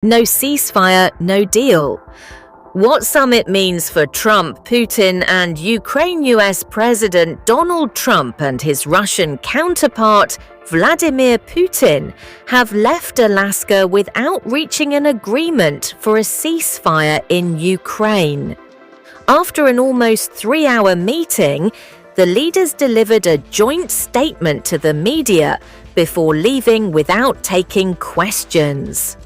No ceasefire, no deal. What summit means for Trump, Putin, and Ukraine US President Donald Trump and his Russian counterpart, Vladimir Putin, have left Alaska without reaching an agreement for a ceasefire in Ukraine. After an almost 3-hour meeting, the leaders delivered a joint statement to the media before leaving without taking questions.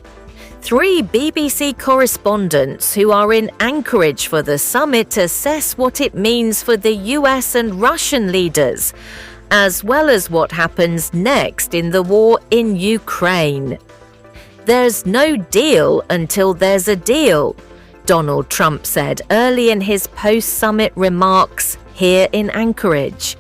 3 BBC correspondents who are in Anchorage for the summit assess what it means for the US and Russian leaders, as well as what happens next in the war in Ukraine. There's no deal until there's a deal, Donald Trump said early in his post-summit remarks here in Anchorage.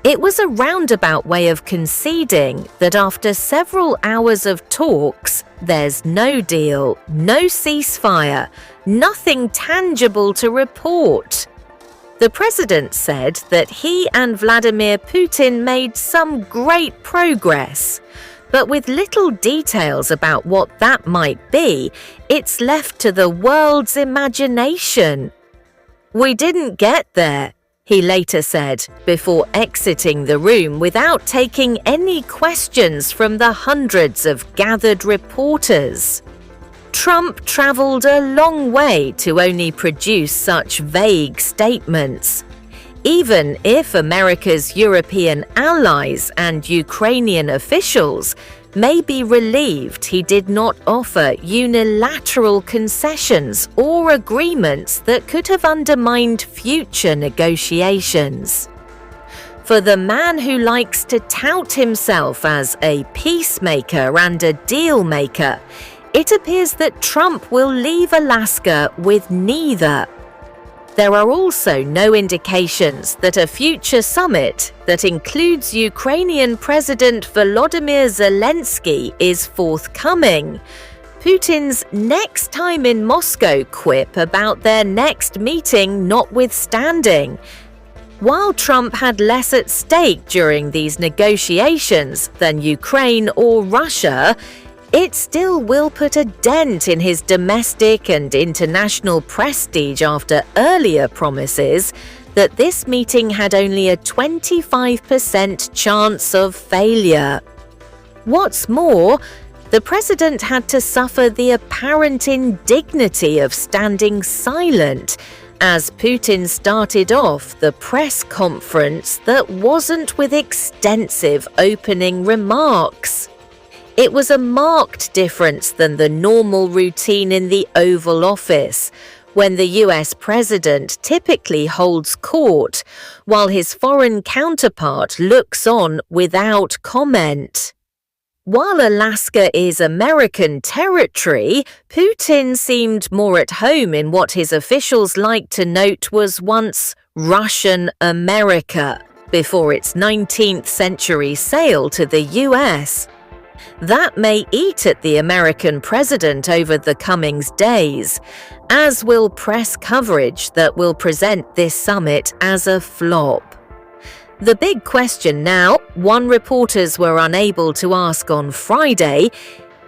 It was a roundabout way of conceding that after several hours of talks, there's no deal, no ceasefire, nothing tangible to report. The president said that he and Vladimir Putin made some great progress, but with little details about what that might be, it's left to the world's imagination. "We didn't get there," he later said, before exiting the room without taking any questions from the hundreds of gathered reporters. Trump traveled a long way to only produce such vague statements. Even if America's European allies and Ukrainian officials may be relieved he did not offer unilateral concessions or agreements that could have undermined future negotiations. For the man who likes to tout himself as a peacemaker and a deal maker, it appears that Trump will leave Alaska with neither. There are also no indications that a future summit that includes Ukrainian President Volodymyr Zelensky is forthcoming. Putin's next time in Moscow quip about their next meeting notwithstanding. While Trump had less at stake during these negotiations than Ukraine or Russia, it still will put a dent in his domestic and international prestige after earlier promises that this meeting had only a 25% chance of failure. What's more, the president had to suffer the apparent indignity of standing silent as Putin started off the press conference that wasn't with extensive opening remarks. It was a marked difference than the normal routine in the Oval Office, when the US president typically holds court, while his foreign counterpart looks on without comment. While Alaska is American territory, Putin seemed more at home in what his officials like to note was once Russian America, before its 19th century sale to the US. That may eat at the American president over the coming days, as will press coverage that will present this summit as a flop. The big question now, one reporters were unable to ask on Friday,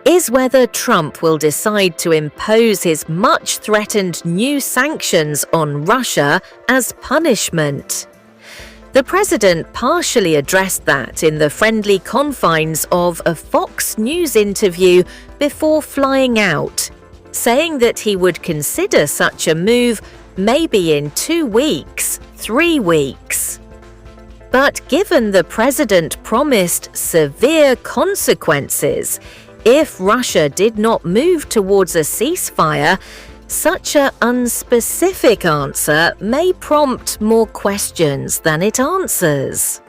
is whether Trump will decide to impose his much-threatened new sanctions on Russia as punishment. The president partially addressed that in the friendly confines of a Fox News interview before flying out, saying that he would consider such a move maybe in 2 weeks, 3 weeks. But given the president promised severe consequences if Russia did not move towards a ceasefire, such an unspecific answer may prompt more questions than it answers.